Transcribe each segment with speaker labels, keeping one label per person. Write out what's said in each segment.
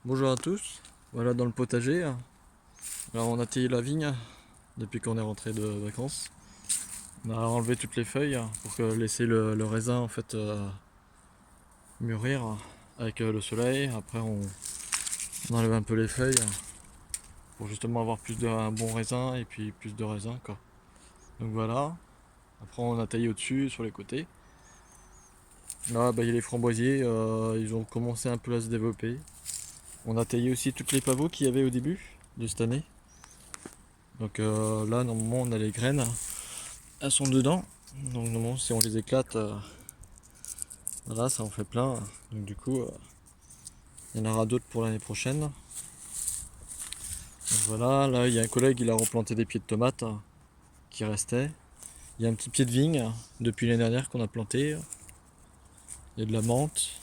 Speaker 1: Bonjour à tous, voilà dans le potager. Alors on a taillé la vigne depuis qu'on est rentré de vacances. On a enlevé toutes les feuilles pour laisser le raisin en fait mûrir avec le soleil. Après on enlève un peu les feuilles pour justement avoir un bon raisin et puis plus de raisin quoi. Donc voilà. Après on a taillé au-dessus sur les côtés. Là il y a les framboisiers, ils ont commencé un peu à se développer. On a taillé aussi toutes les pavots qu'il y avait au début de cette année. Donc là normalement on a les graines, elles sont dedans. Donc normalement si on les éclate, voilà ça en fait plein. Donc du coup il y en aura d'autres pour l'année prochaine. Donc voilà, là il y a un collègue, il a replanté des pieds de tomates qui restaient. Il y a un petit pied de vigne depuis l'année dernière qu'on a planté. Il y a de la menthe.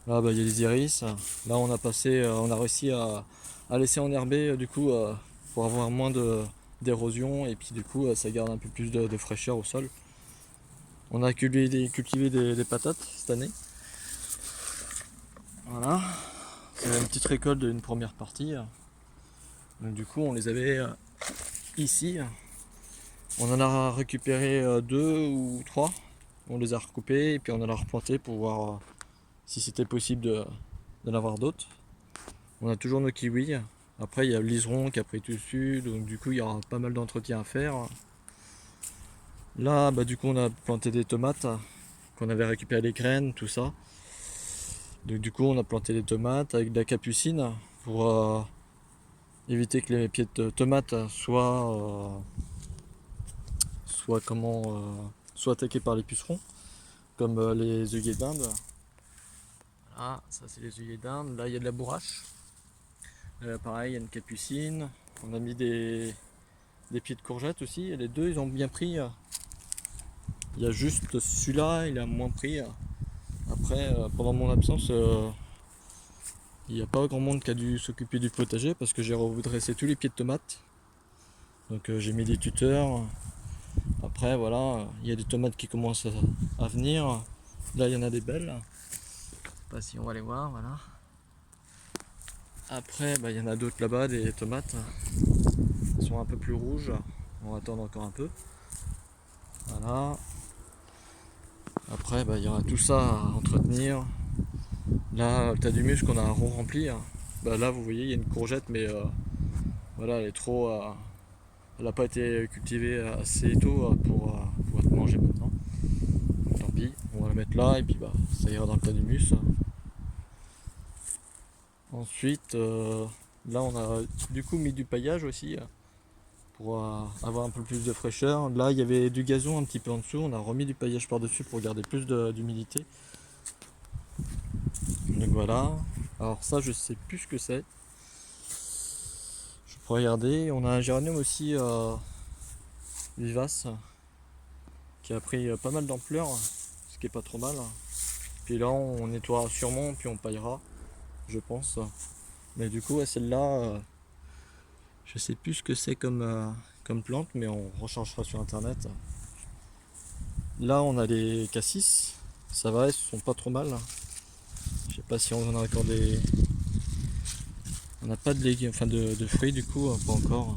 Speaker 1: Là il y a les iris. Là on a réussi à laisser enherber du coup pour avoir moins d'érosion et puis du coup ça garde un peu plus de fraîcheur au sol. On a cultivé des patates cette année. Voilà, c'est une petite récolte d'une première partie. Donc du coup on les avait ici. On en a récupéré deux ou trois. On les a recoupés et puis on en a replanté pour voir si c'était possible d'en avoir d'autres. On a toujours nos kiwis. Après il y a le liseron qui a pris tout dessus, donc du coup il y aura pas mal d'entretien à faire. Là du coup on a planté des tomates qu'on avait récupéré les graines, tout ça. Donc du coup on a planté des tomates avec de la capucine pour éviter que les pieds de tomates soient attaqués par les pucerons, comme les œillets d'Inde. Voilà, ça c'est les œillets d'Inde. Là il y a de la bourrache. Pareil, il y a une capucine. On a mis des pieds de courgettes aussi. Les deux ils ont bien pris. Il y a juste celui-là, il a moins pris. Après, pendant mon absence, il n'y a pas grand monde qui a dû s'occuper du potager parce que j'ai redressé tous les pieds de tomates. Donc j'ai mis des tuteurs. Après voilà, il y a des tomates qui commencent à venir. Là il y en a des belles. Je sais pas si on va les voir, voilà. Après il y en a d'autres là-bas, des tomates. Elles sont un peu plus rouges. On va attendre encore un peu. Voilà. Après il y aura tout ça à entretenir. Là, le tas d'humus qu'on a rempli. Là vous voyez il y a une courgette mais voilà elle est trop. Elle n'a pas été cultivée assez tôt pour être mangée maintenant. Donc, tant pis, on va la mettre là et puis ça ira dans le tas d'humus. Ensuite, là on a du coup mis du paillage aussi pour avoir un peu plus de fraîcheur. Là il y avait du gazon un petit peu en dessous, on a remis du paillage par dessus pour garder plus d'humidité. Donc voilà. Alors ça je sais plus ce que c'est. Je pourrais regarder. On a un géranium aussi vivace qui a pris pas mal d'ampleur, ce qui est pas trop mal. Puis là on nettoiera sûrement puis on paillera, je pense. Mais du coup celle-là, je sais plus ce que c'est comme plante, mais on recherchera sur internet. Là on a les cassis, ça va, ils sont pas trop mal. Je sais pas si on en a encore des. On n'a pas de légumes, enfin de fruits du coup, pas encore.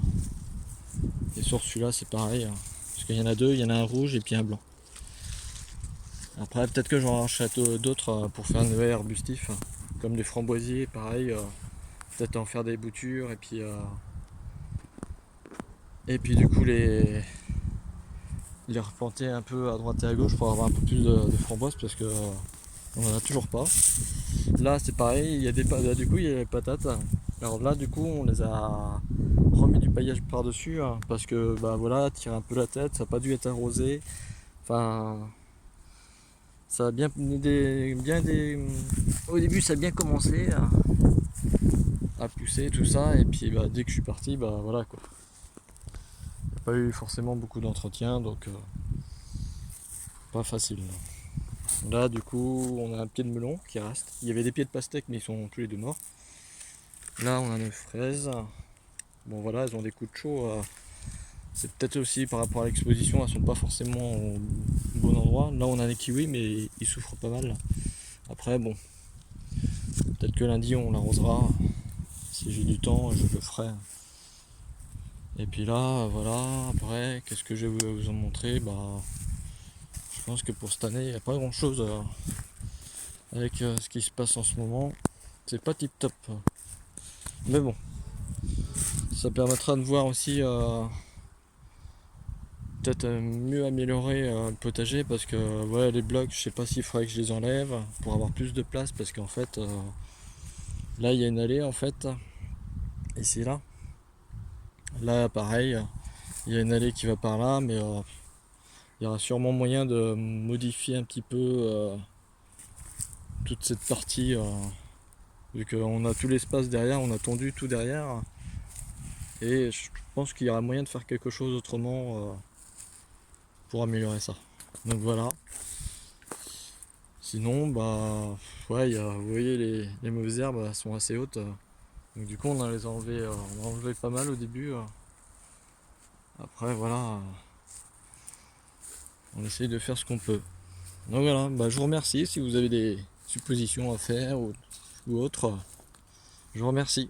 Speaker 1: Et sur celui-là c'est pareil. Parce qu'il y en a deux, il y en a un rouge et puis un blanc. Après peut-être que j'en rachète d'autres pour faire un nouvel arbustif. Comme des framboisiers, pareil. Peut-être en faire des boutures et puis du coup les replanter un peu à droite et à gauche pour avoir un peu plus de framboises parce que on en a toujours pas. Là c'est pareil, il y a des patates, du coup il y a les patates. Alors là du coup on les a remis du paillage par dessus parce que voilà, tirer un peu la tête, ça n'a pas dû être arrosé. Enfin ça a au début ça a bien commencé à pousser tout ça et puis dès que je suis parti voilà quoi. Il n'y a pas eu forcément beaucoup d'entretien donc pas facile. Là du coup on a un pied de melon qui reste. Il y avait des pieds de pastèque mais ils sont tous les deux morts. Là on a nos fraises. Bon voilà, elles ont des coups de chaud. C'est peut-être aussi par rapport à l'exposition, elles sont pas forcément au bon endroit. Là on a les kiwis mais ils souffrent pas mal. Après bon, Peut-être que lundi on l'arrosera. Si j'ai du temps, je le ferai. Et puis là, voilà, après, qu'est-ce que je vais vous en montrer? Je pense que pour cette année, il n'y a pas grand chose avec ce qui se passe en ce moment. C'est pas tip top. Mais bon, ça permettra de voir aussi peut-être mieux améliorer le potager parce que voilà, les blocs, je sais pas s'il faudrait que je les enlève pour avoir plus de place parce qu'en fait, là il y a une allée en fait, ici là. Là pareil, il y a une allée qui va par là, mais il y aura sûrement moyen de modifier un petit peu toute cette partie, vu qu'on a tout l'espace derrière, on a tondu tout derrière, et je pense qu'il y aura moyen de faire quelque chose autrement pour améliorer ça. Donc voilà. Sinon, ouais, vous voyez, les mauvaises herbes elles sont assez hautes. Donc du coup, on a les enlevé, on a enlevé pas mal au début. Après, voilà, on essaye de faire ce qu'on peut. Donc voilà, je vous remercie si vous avez des suppositions à faire ou autre. Je vous remercie.